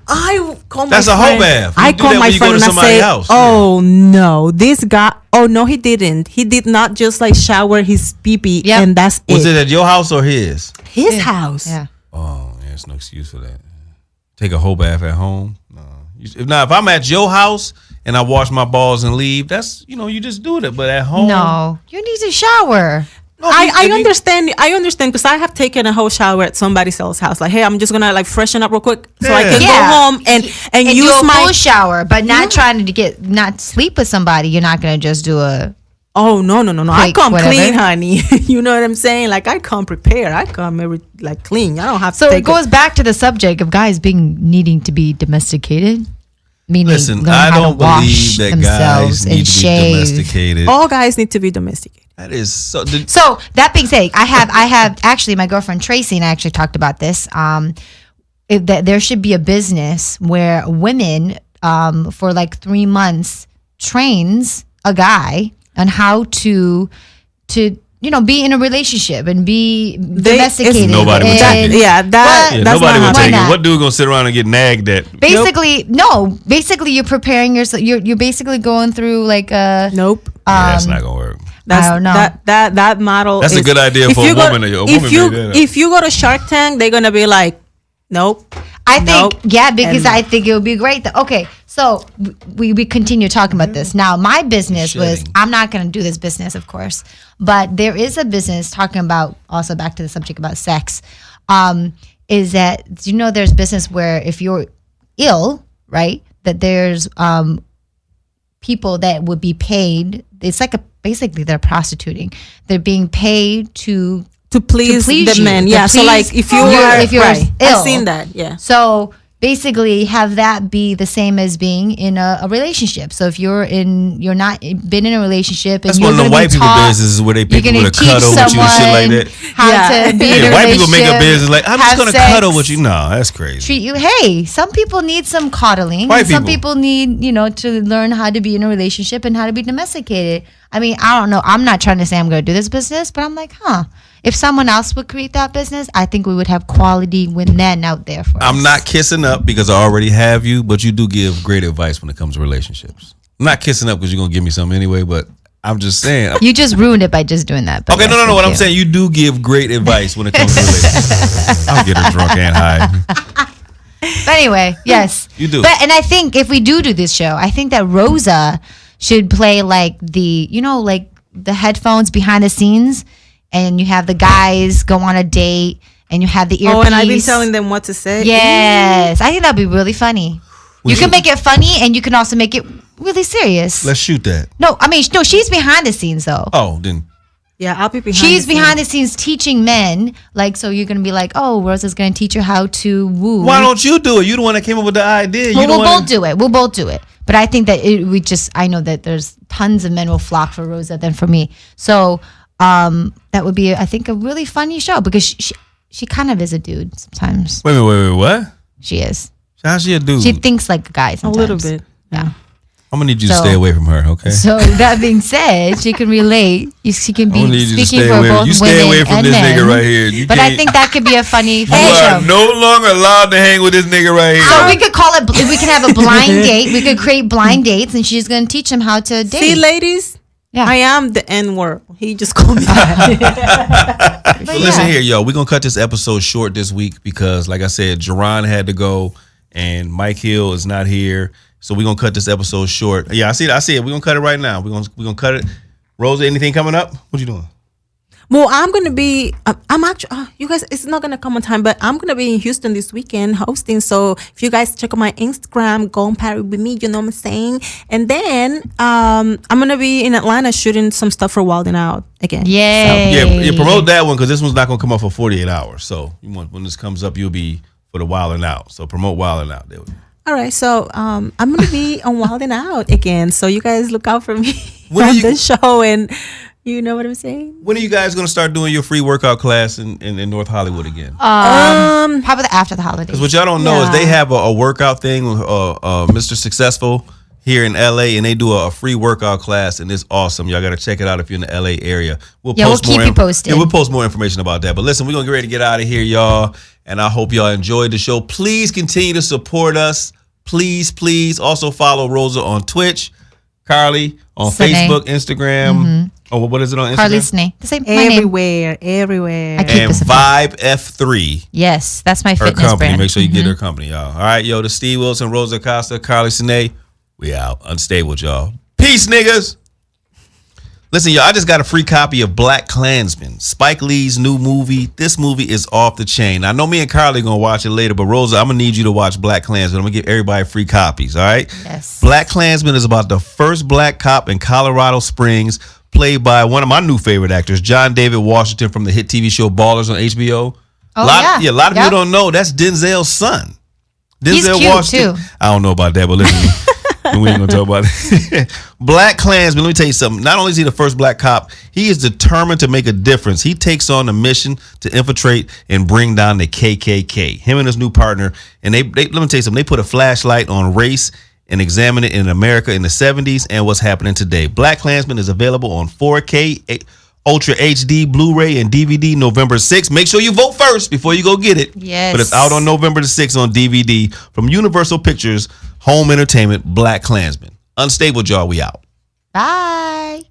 I call That's my a whole friend. bath. You I do call that my when you go friend to and I somebody's say, house. "Oh no, this guy! Oh no, he didn't. He did not just like shower his pee-pee Yep. and that's Was it. it at your house or his? His house? Yeah. Oh, there's no excuse for that. Take a whole bath at home? No. If I'm at your house and I wash my balls and leave, that's, you just do it. But at home. No, you need to shower. No, I understand. I understand because I have taken a whole shower at somebody else's house. Like, hey, I'm just gonna like freshen up real quick so I can Yeah. go home and And use do a my full shower, but not trying to not sleep with somebody. You're not gonna just do a Oh no! I Quick, come whatever. clean, honey. You know what I'm saying? Like I come prepared. I come clean. I don't have to. So take it goes back to the subject of guys needing to be domesticated, meaning Listen, learn I how don't to wash believe that themselves guys need and to be shave. domesticated. All guys need to be domesticated. That is so. So that being said, I have actually my girlfriend Tracy and I actually talked about this. That there should be a business where women for like 3 months trains a guy on how to be in a relationship and be domesticated. Nobody would take it. Yeah, that's nobody not would take not? it. What dude gonna sit around and get nagged at? Basically, no. Basically, you're preparing yourself. You're basically going through like a. Nope. That's not gonna work. That's, I don't know. That model. That's a good idea if for a you go- woman. If you go to Shark Tank, they're gonna be like, nope. I think, Nope. because I think it would be great. Okay, so we continue talking about this. Now, my business was, Shedding. I'm not going to do this business, of course, but there is a business talking about, also back to the subject about sex, is that, there's business where if you're ill, right, that there's people that would be paid, it's like basically they're prostituting. They're being paid to please the you, men. to Yeah. So please like if you. If you're right, ill. I've seen that. Yeah. So basically have that be the same as being in a relationship. So if you're not been in a relationship and That's you're one of the gonna be white people taught, businesses where they you're pick people gonna to cuddle teach with you and shit like someone that. how Yeah. to be in a Yeah, white people make a relationship, business like, I'm just have gonna sex, cuddle with you. No, that's crazy. treat you. Hey, some people need some coddling. White Some people. people need, to learn how to be in a relationship and how to be domesticated. I mean, I don't know. I'm not trying to say I'm going to do this business, but I'm like, if someone else would create that business, I think we would have quality men out there for us. I'm not kissing up because I already have you, but you do give great advice when it comes to relationships. I'm not kissing up because you're gonna give me something anyway, but I'm just saying. You just ruined it by just doing that. but Okay, no. yes, What thank I'm you. saying, you do give great advice when it comes to relationships. I'll get her drunk and high. But anyway, yes. You do. And I think if we do this show, I think that Rosa should play like like the headphones behind the scenes, and you have the guys go on a date, and you have the earpiece. Oh, and I've been telling them what to say. Yes, I think that'd be really funny. You can make it funny, and you can also make it really serious. Let's shoot that. No, I mean, no, she's behind the scenes though. Oh, then Yeah, I'll be behind. She's behind the scenes teaching men, like, so you're gonna be like, oh, Rosa's gonna teach you how to woo. why don't you do it? You the one that came up with the idea. You Well, the we'll one both do it. We'll both do it. But I think that I know that there's tons of men will flock for Rosa than for me. So that would be, I think, a really funny show because she kind of is a dude sometimes. Wait, what? She is. How's she a dude? She thinks like a guy a sometimes. little bit. Yeah. I'm gonna need you to So- stay away from her, okay? So that being said, she can relate. She can I'm gonna be need you to speaking stay for away. both You stay women away from and this men. nigga right here. You But I can't- think that could be a funny You are show. no longer allowed to hang with this nigga right here. So we could call it. We can have a blind date. We could create blind dates, and she's gonna teach him how to date. See, ladies, Yeah. I am the N word. He just called me that. But Listen yeah. here, yo. We're gonna cut this episode short this week because, like I said, Jaron had to go and Mike Hill is not here. So we're gonna cut this episode short. Yeah, I see it. We're gonna cut it right now. We're gonna cut it. Rosa, anything coming up? What you doing? Well, I'm gonna be. I'm actually. You guys, it's not gonna come on time, but I'm gonna be in Houston this weekend hosting. So if you guys check out my Instagram, go and party with me. You know what I'm saying? And then I'm gonna be in Atlanta shooting some stuff for Wildin' Out again. Yay! Yeah, promote that one because this one's not gonna come up for 48 hours. So when this comes up, you'll be for the Wildin' Out. So promote Wildin' Out. There we go. All right, so I'm gonna be on Wildin' Out again. So you guys look out for me When are on you- the show, and you know what I'm saying. When are you guys gonna start doing your free workout class in North Hollywood again? Probably after the holidays. Because what y'all don't know is Yeah. they have a workout thing with Mr. Successful here in LA, and they do a free workout class, and it's awesome. Y'all got to check it out if you're in the LA area. We'll keep you posted. Yeah, we'll post more information about that. But listen, we're gonna get ready to get out of here, y'all, and I hope y'all enjoyed the show. Please continue to support us. Please. Also follow Rosa on Twitch, Carly on Sine. Facebook, Instagram. Oh, what is it on Instagram? Carly Snee. The same. My name. Everywhere. I keep And this in Vibe F3. Yes, that's my Her fitness company. brand. Make sure you get her company, y'all. All right, yo, the Steve Wilson, Rosa Acosta, Carly Sine. We out. Unstable, y'all. Peace, niggas. Listen, y'all, I just got a free copy of BlacKKlansman, Spike Lee's new movie. This movie is off the chain. I know me and Carly going to watch it later, but Rosa, I'm going to need you to watch BlacKKlansman. I'm going to give everybody free copies, all right? Yes. BlacKKlansman is about the first black cop in Colorado Springs, played by one of my new favorite actors, John David Washington from the hit TV show Ballers on HBO. Oh, a lot of people don't know that's Denzel's son. Denzel He's cute, Washington. too. I don't know about that, but listen, we ain't gonna talk about it. BlacKKlansman, let me tell you something. Not only is he the first black cop, he is determined to make a difference. He takes on the mission to infiltrate and bring down the KKK. Him and his new partner, and they let me tell you something. They put a flashlight on race and examine it in America in the 70s and what's happening today. BlacKKlansman is available on 4K, Ultra HD, Blu-ray, and DVD November 6th. Make sure you vote first before you go get it. Yes. But it's out on November the 6th on DVD from Universal Pictures Home Entertainment, BlacKKlansman. Unstable Jaw, we out. Bye.